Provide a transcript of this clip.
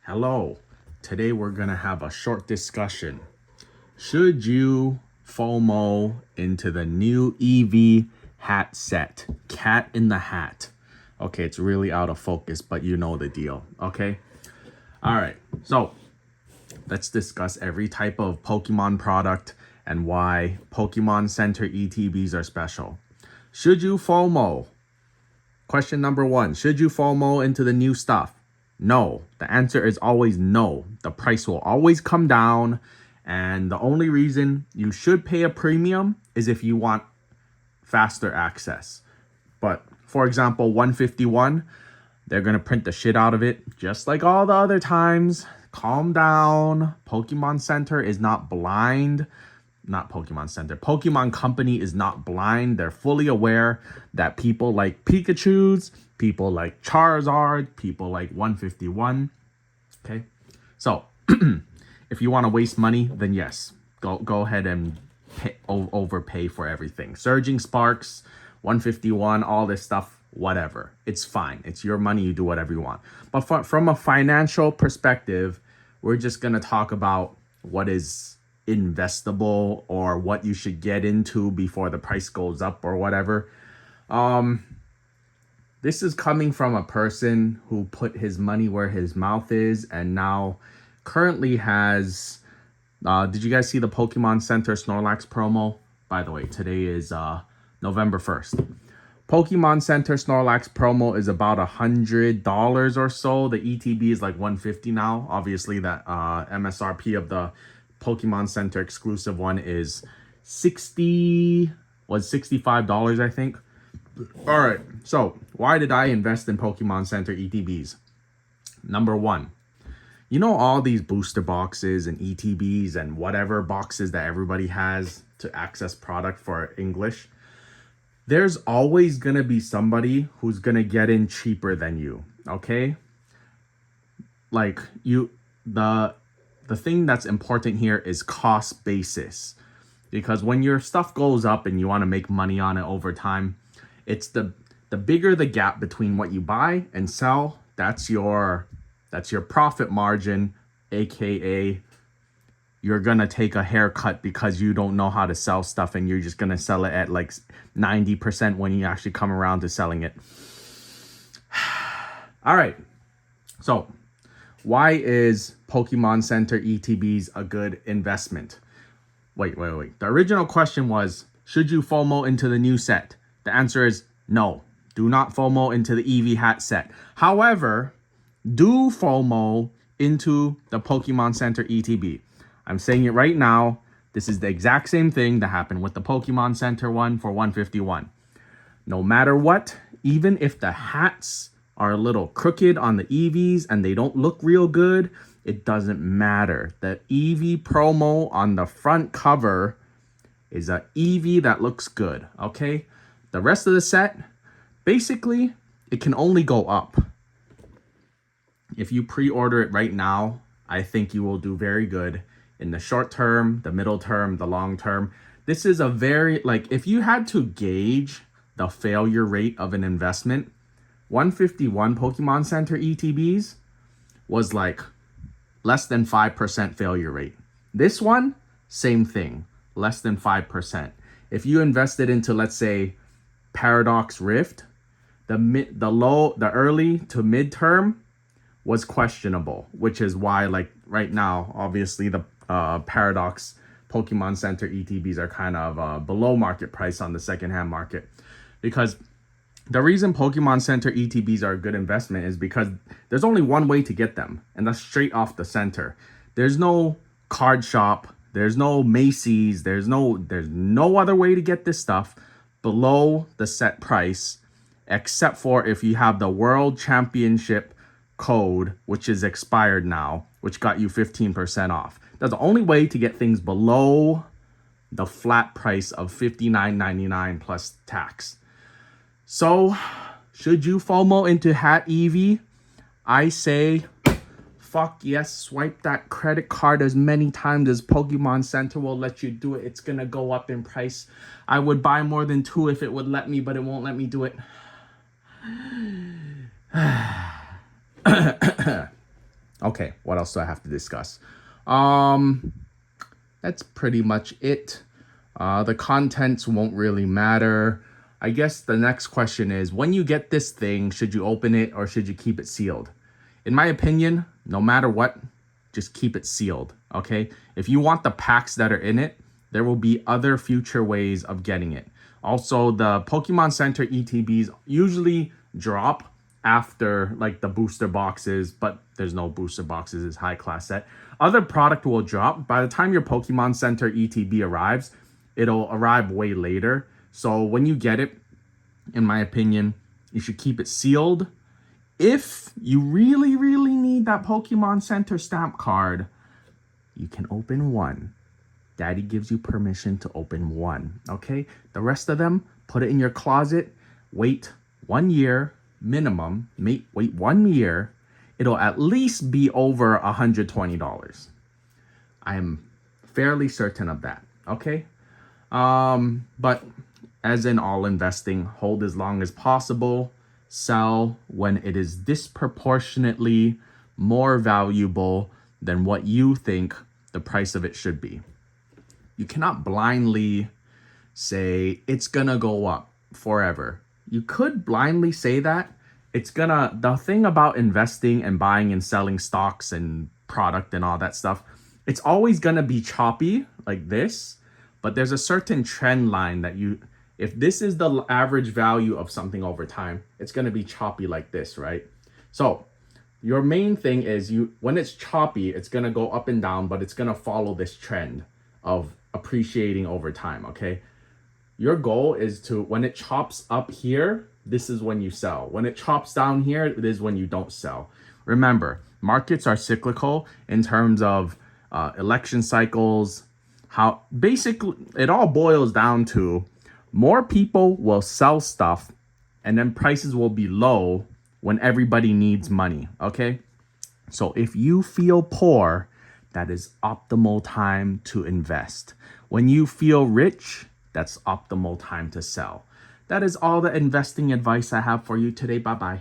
Hello. Today we're going to have a short discussion. Should you FOMO into the new EV hat set? Cat in the Hat. Okay, it's really out of focus, but you know the deal. Okay? All right. So, let's discuss every type of Pokemon product and why Pokemon Center ETBs are special. Should you FOMO? Question number 1. Should you FOMO into the new stuff? No. The answer is always no. The price will always come down. And the only reason you should pay a premium is if you want faster access. But for example, 151, they're going to print the shit out of it just like all the other times. Calm down. Pokemon Center is not blind. Not Pokemon Center. Pokemon Company is not blind. They're fully aware that people like Pikachus, people like Charizard, people like 151. Okay. So if you want to waste money, then yes, go ahead and overpay for everything. Surging Sparks, 151, all this stuff, whatever. It's fine. It's your money. You do whatever you want. But from a financial perspective, we're just going to talk about what is investable or what you should get into before the price goes up or whatever. This is coming from a person who put his money where his mouth is and now currently has did you guys see the Pokemon Center Snorlax promo? By the way, today is November 1st. Pokemon Center Snorlax promo is about $100 or so. The ETB is like $150 now. Obviously, that MSRP of the Pokemon Center exclusive one is $65, I think. All right, so why did I invest in Pokemon Center ETBs? Number 1, you know all these booster boxes and ETBs and whatever boxes that everybody has to access product for English? There's always going to be somebody who's going to get in cheaper than you, okay? Like the thing that's important here is cost basis. Because when your stuff goes up and you want to make money on it over time, it's the bigger the gap between what you buy and sell, that's your profit margin, aka you're going to take a haircut because you don't know how to sell stuff and you're just going to sell it at like 90% when you actually come around to selling it. All right. So, why is Pokemon Center ETBs a good investment? Wait. The original question was, should you FOMO into the new set? The answer is no. Do not FOMO into the EV hat set. However, do FOMO into the Pokemon Center ETB. I'm saying it right now. This is the exact same thing that happened with the Pokemon Center one for 151. No matter what, even if the hats are a little crooked on the EVs and they don't look real good, it doesn't matter. The EV promo on the front cover is an EV that looks good, okay? The rest of the set, basically, it can only go up. If you pre-order it right now, I think you will do very good in the short term, the middle term, the long term. This is a very, like, if you had to gauge the failure rate of an investment, 151 Pokemon Center ETBs was like less than 5% failure rate. This one, same thing, less than 5%. If you invested into, let's say, Paradox Rift, the early to mid-term was questionable, which is why, like, right now, obviously the Paradox Pokemon Center ETBs are kind of below market price on the secondhand market. Because the reason Pokemon Center ETBs are a good investment is because there's only one way to get them, and that's straight off the center. There's no card shop, there's no Macy's, there's no other way to get this stuff below the set price, except for if you have the World Championship code, which is expired now, which got you 15% off. That's the only way to get things below the flat price of $59.99 plus tax. So, should you FOMO into Hat EV? I say, fuck yes, swipe that credit card as many times as Pokemon Center will let you do it. It's gonna go up in price. I would buy more than 2 if it would let me, but it won't let me do it. Okay, what else do I have to discuss? That's pretty much it. The contents won't really matter. I guess the next question is, when you get this thing, should you open it or should you keep it sealed? In my opinion, no matter what, just keep it sealed, okay? If you want the packs that are in it, there will be other future ways of getting it. Also, the Pokemon Center ETBs usually drop after like the booster boxes, but there's no booster boxes, it's high class set. Other product will drop. By the time your Pokemon Center ETB arrives, it'll arrive way later. So when you get it, in my opinion, you should keep it sealed. If you really, really need that Pokemon Center stamp card, you can open one. Daddy gives you permission to open one, okay? The rest of them, put it in your closet, wait 1 year minimum, wait 1 year, it'll at least be over $120. I am fairly certain of that, okay? But as in all investing, hold as long as possible, sell when it is disproportionately more valuable than what you think the price of it should be. You cannot blindly say it's gonna go up forever. You could blindly say that. The thing about investing and buying and selling stocks and product and all that stuff, it's always gonna be choppy like this, but there's a certain trend line that if this is the average value of something over time, it's gonna be choppy like this, right? So your main thing is when it's choppy, it's gonna go up and down, but it's gonna follow this trend of appreciating over time, okay? Your goal is to, when it chops up here, this is when you sell. When it chops down here, it is when you don't sell. Remember, markets are cyclical in terms of election cycles. How basically it all boils down to more people will sell stuff and then prices will be low when everybody needs money, okay? So if you feel poor, that is optimal time to invest. When you feel rich, that's optimal time to sell. That is all the investing advice I have for you today. Bye-bye.